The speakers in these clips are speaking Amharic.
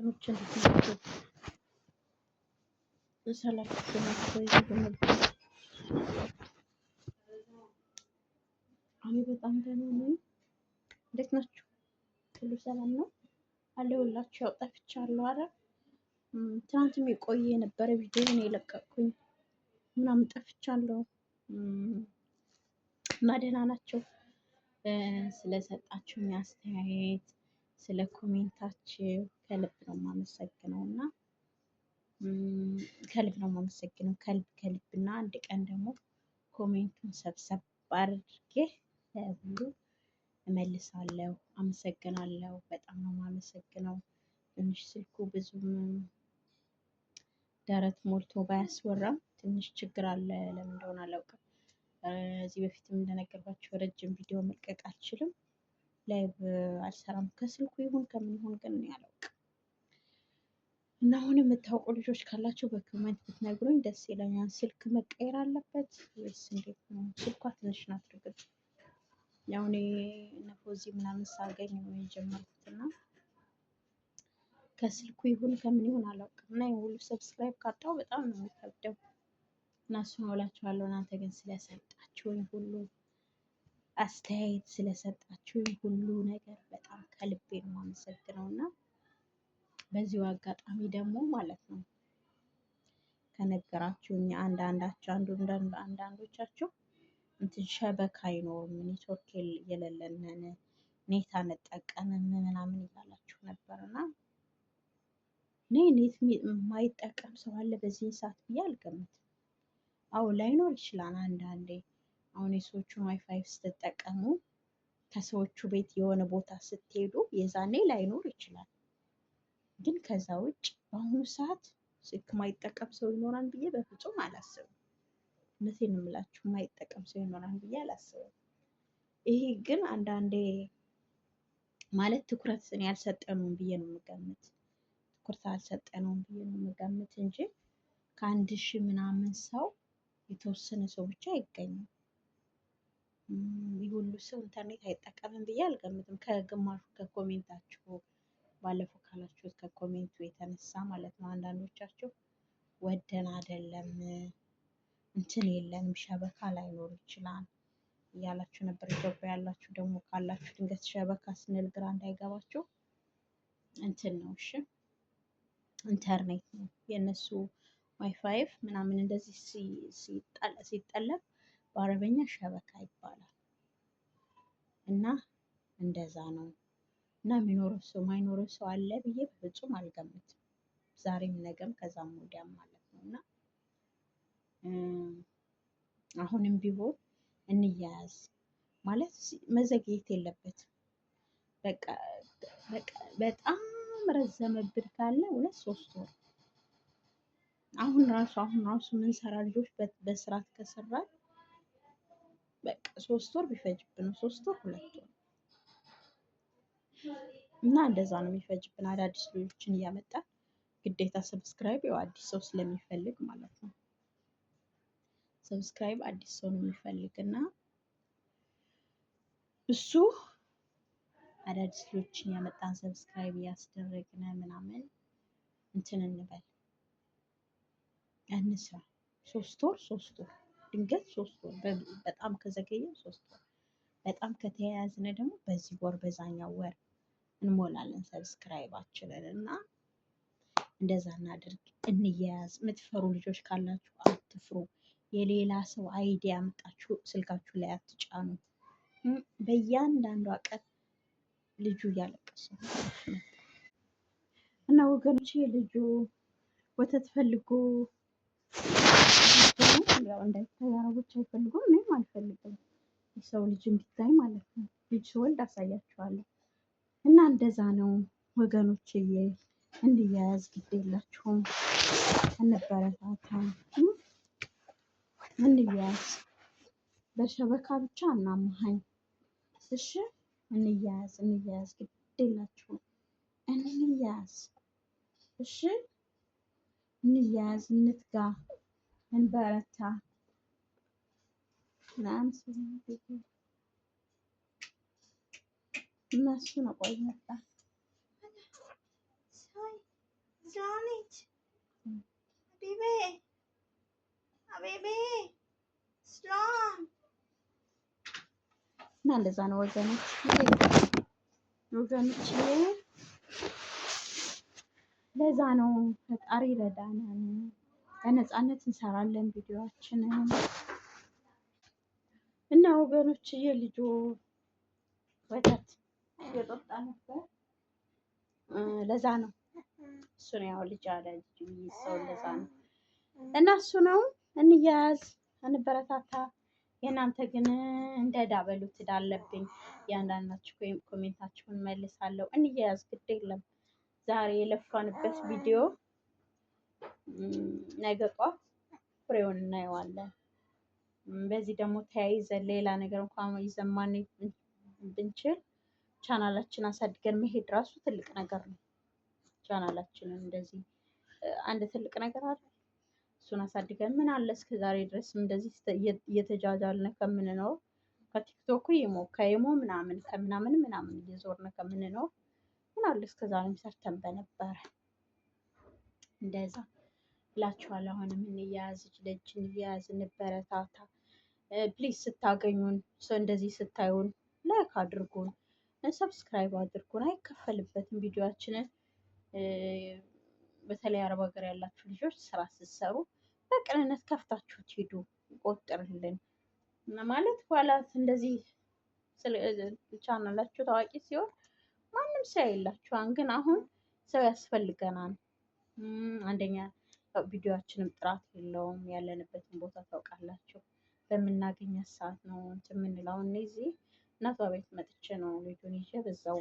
ወገኖች እንዴት ናቸው? ሰላማችሁ ናቸው? እኔ በጣም ደህና ነኝ። እንዴት ናችሁ? ሁሉ ሰላም ነው አለሁላችሁ። ያው ጠፍቻለሁ አይደል? ትናንትም የቆየ የነበረ ቪዲዮ ነው የለቀቅኩኝ ምናምን ጠፍቻለሁ እና ደህና ናቸው። ስለሰጣችሁኝ አስተያየት ስለ ኮሜንታችሁ ከልብ ነው የማመሰግነው እና ከልብ ነው የማመሰግነው ከልብ እና አንድ ቀን ደግሞ ኮሜንቱን ሰብሰብ አድርጌ ሁሉ እመልሳለሁ። አመሰግናለሁ። በጣም ነው የማመሰግነው። ትንሽ ስልኩ ብዙም ደረት ሞልቶ ባያስወራም ትንሽ ችግር አለ። ለምን እንደሆነ አላውቅም። እዚህ በፊትም እንደነገርኳችሁ ረጅም ቪዲዮ መልቀቅ አልችልም። ላይቭ አልሰራም። ከስልኩ ይሁን ከምን ይሁን ግን አላውቅም። እና አሁን የምታውቁ ልጆች ካላችሁ በኮሜንት ብትነግሩኝ ደስ ይለኛል። ስልክ መቀየር አለበት ወይስ እንዴት ነው? ስልኳ ትንሽ ናት እርግጥ። ያው እኔ ነፎዚ ምናምን ሳገኝ ነው የጀመርኩት እና ከስልኩ ይሁን ከምን ይሁን አላውቅም። እና ሁሉ ሰብስክራይብ ካጣው በጣም ነው የሚከብደው እና እሱን እላችኋለሁ። እናንተ ግን ስለሰጣችሁኝ ሁሉ አስተያየት ስለሰጣችሁኝ ሁሉ ነገር በጣም ከልቤ ነው የማመሰግነው እና በዚሁ አጋጣሚ ደግሞ ማለት ነው ከነገራችሁኝ አንዳንዶቻችሁ እንትን ሸበካ አይኖርም ኔትወርክ የሌለንን ኔት አንጠቀምም ምናምን እያላችሁ ነበር እና እኔ ኔት የማይጠቀም ሰው አለ በዚህ ሰዓት ብዬ አልገምትም። አዎ ላይኖር ይችላል አንዳንዴ። አሁን የሰዎቹን ዋይፋይ ስትጠቀሙ ከሰዎቹ ቤት የሆነ ቦታ ስትሄዱ የዛኔ ላይኖር ይችላል። ግን ከዛ ውጭ በአሁኑ ሰዓት ስልክ ማይጠቀም ሰው ይኖራል ብዬ በፍጹም አላስብም። እውነቴን ነው የምላችሁ፣ ማይጠቀም ሰው ይኖራል ብዬ አላስብም። ይሄ ግን አንዳንዴ ማለት ትኩረት ያልሰጠነውን ብዬ ነው የምገምት። ትኩረት አልሰጠነውም ብዬ ነው የምገምት እንጂ ከአንድ ሺህ ምናምን ሰው የተወሰነ ሰው ብቻ አይገኝም። ይህ ሁሉ ሰው ኢንተርኔት አይጠቀምም ብዬ አልገምትም። ከግማሹ ከኮሜንታችሁ ባለፈው ካላችሁት ከኮሜንቱ የተነሳ ማለት ነው። አንዳንዶቻችሁ ወደን አይደለም እንትን የለንም ሸበካ ላይኖር ይችላል እያላችሁ ነበር። ኢትዮጵያ ያላችሁ ደግሞ ካላችሁ ድንገት ሸበካ ስንል ግራ እንዳይገባችሁ እንትን ነው እሺ፣ ኢንተርኔት ነው የእነሱ ዋይፋይ ምናምን እንደዚህ ሲጠለፍ በአረበኛ ሸበካ ይባላል እና እንደዛ ነው። እና የሚኖረው ሰው ማይኖረው ሰው አለ ብዬ በፍጹም አልገምትም። ዛሬም ነገም ከዛም ወዲያም ማለት ነው እና አሁንም ቢሆን እንያያዝ ማለት መዘግየት የለበትም። በቃ በጣም ረዘመብን ካለ 2-3 ወር አሁን ራሱ የምንሰራ ልጆች በስርዓት ከሰራን በቃ 3 ወር ቢፈጅብን 3 ወር 2 ወር እና እንደዛ ነው የሚፈጅብን። አዳዲስ ልጆችን እያመጣን ግዴታ ሰብስክራይብ ያው አዲስ ሰው ስለሚፈልግ ማለት ነው። ሰብስክራይብ አዲስ ሰው ነው የሚፈልግ እና እሱ አዳዲስ ልጆችን ያመጣን ሰብስክራይብ እያስደረግን ምናምን እንትን እንበል እንስራ። 3 ወር ድንገት 3 ወር በጣም ከዘገየ 3 ወር በጣም ከተያያዝን ደግሞ በዚህ ወር በዛኛው ወር እንሞላለን ሰብስክራይባችንን እና እንደዛ እናድርግ። እንያያዝ። የምትፈሩ ልጆች ካላችሁ አትፍሩ። የሌላ ሰው አይዲያ አምጣችሁ ስልካችሁ ላይ አትጫኑ። በእያንዳንዷ ቀን ልጁ እያለቀሰ እና ወገኖቼ ልጁ ወተት ፈልጎ ያው እንዳይታይ አረቦች አይፈልጉም፣ እኔም አልፈልግም። የሰው ልጅ እንዲታይ ማለት ነው። ልጅ ስወልድ አሳያችኋለሁ እና እንደዛ ነው ወገኖችዬ። እንያያዝ፣ ግድ የላችሁም። እንበረታታ፣ እንያያዝ። በሸበካ ብቻ እናማሃኝ እሺ። እንያያዝ፣ ግድ የላችሁም። እንያያዝ እሺ። እንያያዝ፣ እንትጋ፣ እንበረታ ምናምን እነሱ ነው ቆይ መጣ ስላኒት ሀቢቤ ሀቢቤ ስላም እና እንደዛ ነው ወገኖች ወገኖች ለዛ ነው ፈጣሪ ረዳናን በነፃነት እንሰራለን ቪዲዮአችንን እና ወገኖች ልጁ ወተት እየጠጣ ነበር። ለዛ ነው እሱ ነው ያው ልጅ አለ ልጅ ሰው ለዛ ነው እና እሱ ነው እንያዝ እንበረታታ። የእናንተ ግን እንደ ዳበሉት እዳለብኝ ያንዳንዳችሁ ኮሜንታችሁን መልሳለሁ። እንያዝ ግድ የለም ዛሬ የለፋንበት ቪዲዮ ነገ ጧት ፍሬውን እናየዋለን። በዚህ ደግሞ ተያይዘን ሌላ ነገር እንኳን ይዘን ማን ብንችል ቻናላችን አሳድገን መሄድ ራሱ ትልቅ ነገር ነው። ቻናላችንን እንደዚህ አንድ ትልቅ ነገር አለ። እሱን አሳድገን ምን አለ እስከዛሬ ድረስ እንደዚህ እየተጃጃልን ከምንኖር ከቲክቶክ ከይሞ ምናምን ከምናምን እየዞርን ከምንኖር ምን አለ እስከዛሬም ሰርተን በነበረ እንደዛ እላችኋለሁ። አሁንም እንያያዝ፣ ለእጅ እንያያዝ፣ እንበረታታ። ፕሊዝ ስታገኙን እንደዚህ ስታዩን ላይክ አድርጉን፣ ሰብስክራይብ አድርጉን። አይከፈልበትም። ቪዲዮአችንን በተለይ አረብ ሀገር ያላችሁ ልጆች ስራ ስትሰሩ በቅንነት ከፍታችሁት ሂዱ። ቆጥርልን ማለት በኋላ እንደዚህ ቻናላችሁ ታዋቂ ሲሆን ማንም ሰው የላችኋን። ግን አሁን ሰው ያስፈልገናል። አንደኛ ቪዲዮአችንም ጥራት የለውም። ያለንበትን ቦታ ታውቃላችሁ። በምናገኛት ሰዓት ነው እንትን የምንለው። እነዚህ እናቷ ቤት መጥቼ ነው ልጁን ይዤ በዛው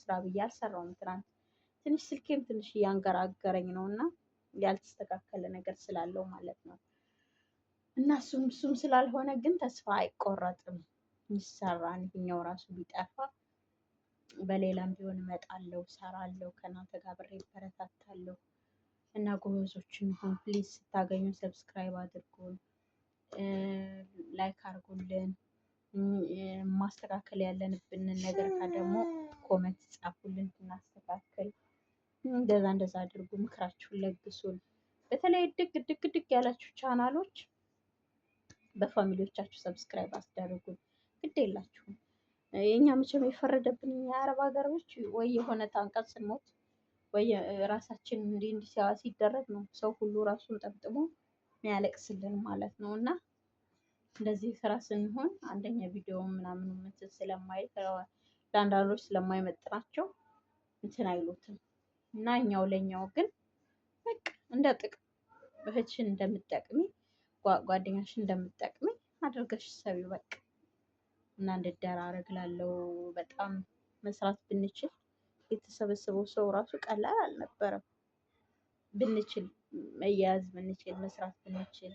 ስራ ብዬ አልሰራውም። ትናንት ትንሽ ስልኬም ትንሽ እያንገራገረኝ ነው እና ያልተስተካከለ ነገር ስላለው ማለት ነው። እና እሱም ስላልሆነ ግን ተስፋ አይቆረጥም፣ ይሰራል። ይሄኛው ራሱ ቢጠፋ በሌላም ቢሆን እመጣለሁ፣ ሰራለሁ፣ ከእናንተ ጋር ብሬ ይበረታታለሁ። እና ጎበዞችን ሁን። ፕሊዝ ስታገኙ ሰብስክራይብ አድርጉን፣ ላይክ አድርጉልን። ማስተካከል ያለንብንን ነገር ደግሞ ኮመንት ጻፉልን እናስተካክል። እንደዛ አድርጉ። ምክራችሁን ለግሱን። በተለይ ድግ ያላችሁ ቻናሎች በፋሚሊዎቻችሁ ሰብስክራይብ አስደርጉን። ግድ የላችሁም። የኛ መቼም የፈረደብን የአረብ ሀገሮች ወይ የሆነ ታንቀን ስንሞት ወይ ራሳችን እንዲህ ሲደረግ ነው ሰው ሁሉ ራሱን ጠብጥሞ የሚያለቅስልን ማለት ነው። እና እንደዚህ ስራ ስንሆን አንደኛ ቪዲዮ ምናምን እንትን ስለማይል ለአንዳንዶች ስለማይመጥናቸው እንትን አይሉትም። እና ለኛው ግን በቃ እንደ ጥቅም እህትሽን እንደምትጠቅሚ ጓደኛሽን እንደምትጠቅሚ አድርገሽ ሰቢው በቃ። እና እንደራረግ ላለው በጣም መስራት ብንችል የተሰበሰበው ሰው ራሱ ቀላል አልነበረም። ብንችል መያዝ ብንችል መስራት ብንችል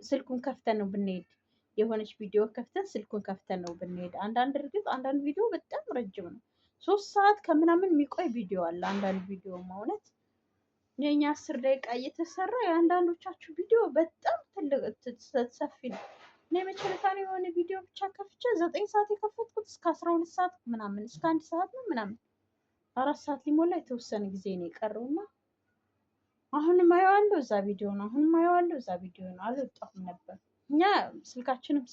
ስልኩን ከፍተን ነው ብንሄድ፣ የሆነች ቪዲዮ ከፍተን ስልኩን ከፍተን ነው ብንሄድ። አንዳንድ ቪዲዮ በጣም ረጅም ነው። 3 ሰዓት ከምናምን የሚቆይ ቪዲዮ አለ። አንዳንድ ቪዲዮ ማለት የኛ 10 ደቂቃ እየተሰራ የአንዳንዶቻችሁ ቪዲዮ በጣም ትልቅ ሰፊ ነው። እኔ መጨረሻ ላይ የሆነ ቪዲዮ ብቻ ከፍቼ 9 ሰዓት የከፈትኩት እስከ 12 ሰዓት ምናምን እስከ 1 ሰዓት ነው ምናምን 4 ሰዓት ሊሞላ የተወሰነ ጊዜ ነው የቀረውና አሁንም አየዋለሁ እዛ ቪዲዮ ነው። አልወጣሁም ነበር። እኛ ስልካችንም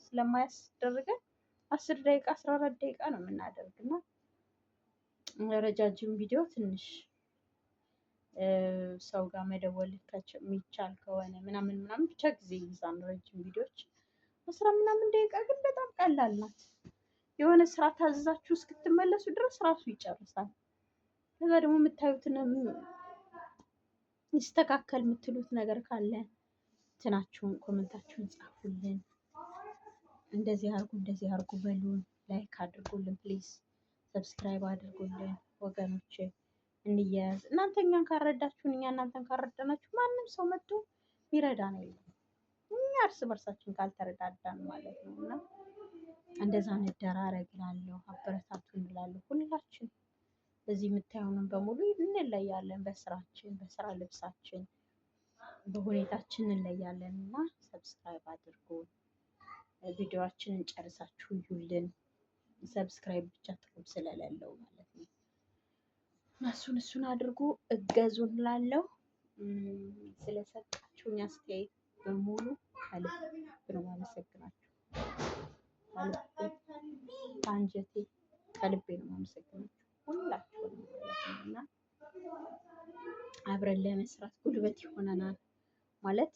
ስለማያስደርገን 10 ደቂቃ 14 ደቂቃ ነው የምናደርግና ረጃጅም ቪዲዮ ትንሽ ሰው ጋር መደወል የሚቻል ከሆነ ምናምን ብቻ ጊዜ ይይዛል። ረጅም ቪዲዮዎች 10 ምናምን ደቂቃ ግን በጣም ቀላል ናት። የሆነ ስራ ታዘዛችሁ እስክትመለሱ ድረስ ራሱ ይጨርሳል። ከዛ ደግሞ የምታዩትን ይስተካከል የምትሉት ነገር ካለ እንትናችሁን ኮመንታችሁን ጻፉልን። እንደዚህ አድርጉ በሉን። ላይክ አድርጉልን ፕሊዝ፣ ሰብስክራይብ አድርጉልን ወገኖች። እንያያዝ። እናንተ እኛን ካረዳችሁን እኛ እናንተን ካረዳናችሁ ማንም ሰው መጥቶ ሚረዳን የለም። እኛ እርስ በርሳችን ካልተረዳዳን ማለት ነው። እና እንደዛ እንደራረግ እላለሁ። አበረታቱን እላለሁ። ሁላችን እዚህ የምታዩንን በሙሉ እንለያለን። በስራችን፣ በስራ ልብሳችን፣ በሁኔታችን እንለያለን። እና ሰብስክራይብ አድርጉ። ቪዲዮአችንን ጨርሳችሁ እዩልን። ሰብስክራይብ ብቻ ጥቅም ስለሌለው ማለት ነው። እሱን አድርጉ፣ እገዙን ላለው ስለሰጣችሁኝ አስተያየት በሙሉ ከልብ ነው የማመሰግናችሁ። ከአንጀቴ ከልቤ ነው የማመሰግናችሁ ሁላችሁንም እና አብረን ለመስራት ጉልበት ይሆነናል ማለት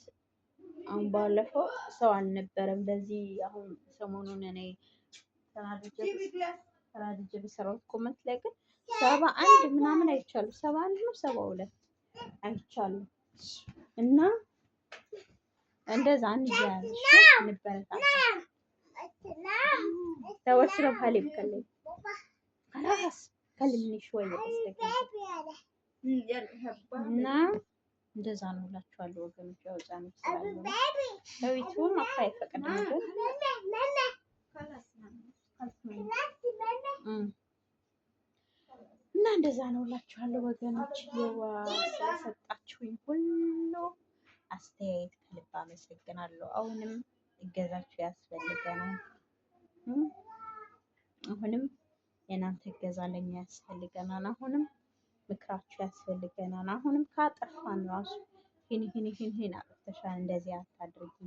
አሁን ባለፈው ሰው አልነበረም። በዚህ አሁን ሰሞኑን እኔ ተናድጄ በሰራሁት ኮመንት ላይ ግን 71 ምናምን አይቻሉ 71 ነው 72 አይቻሉ እና እንደዛ አንያዝ እንበረታታ ተወሽሮ ሀሊብ ከለይ خلاص كلمني شويه بس እና እንደዛ ነው እላችኋለሁ ወገኖች። ያው ጫን ይችላል ሰዊቱም አፋ አይፈቅድም ግን እና እንደዛ ነው እላችኋለሁ ወገኖች። ስለሰጣችሁኝ ሁሉ አስተያየት ከልብ አመሰግናለሁ። አሁንም እገዛችሁ ያስፈልገናል። አሁንም የእናንተ እገዛ ለኛ ያስፈልገናል። አሁንም ምክራችሁ ያስፈልገናል። አሁንም ካጠፋን ራሱ ይህን አጥፍተሻል፣ እንደዚህ አታድርጊ፣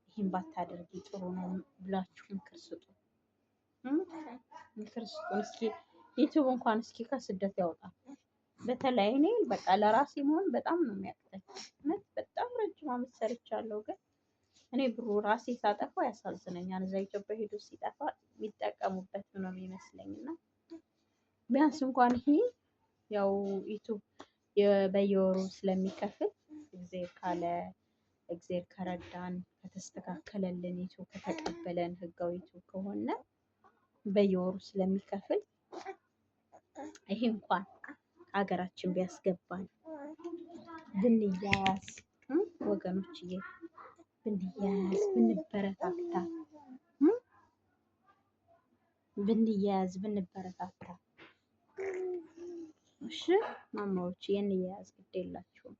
ይህን ባታደርጊ ጥሩ ነው ብላችሁ ምክር ስጡ። ምክር ስጡን እስኪ ዩቲዩብ እንኳን እስኪ ከስደት ያውጣል። በተለይ እኔ በቃ ለራሴ መሆን በጣም ነው የሚያቅተኝ። በጣም ረጅም ዓመት ሰርቻለሁ ግን እኔ ብሩ ራሴ ሳጠፋው ያሳዝነኛል። እዛ ኢትዮጵያ ሄዶ ሲጠፋ የሚጠቀሙበት ነው የሚመስለኝ እና ቢያንስ እንኳን ይሄ ያው ዩቲዩብ በየወሩ ስለሚከፍል እግዚአብሔር ከረዳን ከተስተካከለልን ዩቲዩብ ከተቀበለን ህጋዊ ዩቲዩብ ከሆነ በየወሩ ስለሚከፍል ይሄ እንኳን ሀገራችን ቢያስገባን ብንያዝ ወገኖችዬ ብንያዝ ብንበረታታ እሺ ማማዎች እንያዝ ግድ የላችሁም።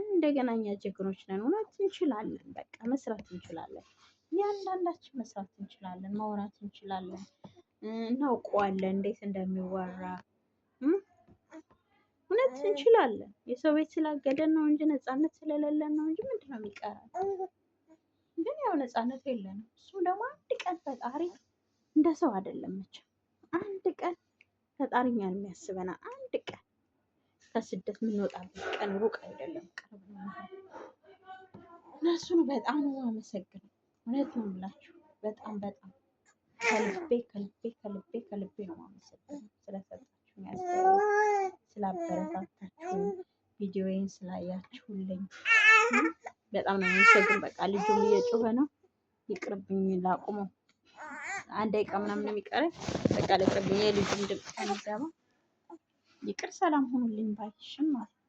እንደገና እኛ ጀግኖች ነን። እውነት እንችላለን። በቃ መስራት እንችላለን። እያንዳንዳችን መስራት እንችላለን። ማውራት እንችላለን። እናውቀዋለን እንዴት እንደሚወራ እውነት እንችላለን። የሰው ቤት ስላገደን ነው እንጂ ነፃነት ስለሌለን ነው እንጂ ምንድን ነው የሚቀረን? ግን ያው ነፃነት የለንም። እሱ ደግሞ አንድ ቀን ፈጣሪ እንደ ሰው አይደለም መቼም አንድ ቀን ፈጣሪ እኛን የሚያስበናል። አንድ ቀን ከስደት የምንወጣበት ቀን ሩቅ አይደለም፣ ቅርብ ነው። እነሱን በጣም ነው የማመሰግነው። እውነት ነው የምላችሁ በጣም ከልቤ ነው የማመሰግነው ስለሰጣችሁኝ አስተያየት፣ ስላበረታታችሁኝ፣ ቪዲዮዬን ስላያችሁልኝ በጣም ነው የማመሰግነው። በቃ ልጁም እየጮኸ ነው፣ ይቅርብኝ ላቁመው። አንድ ደቂቃ ምናምን የሚቀረኝ በቃ ልቅርብኝ። የልጁም ድምፅ ከሚገባ ይቅር። ሰላም ሁኑልኝ ባይሽም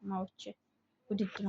ማዎቼ ውድድ ነው።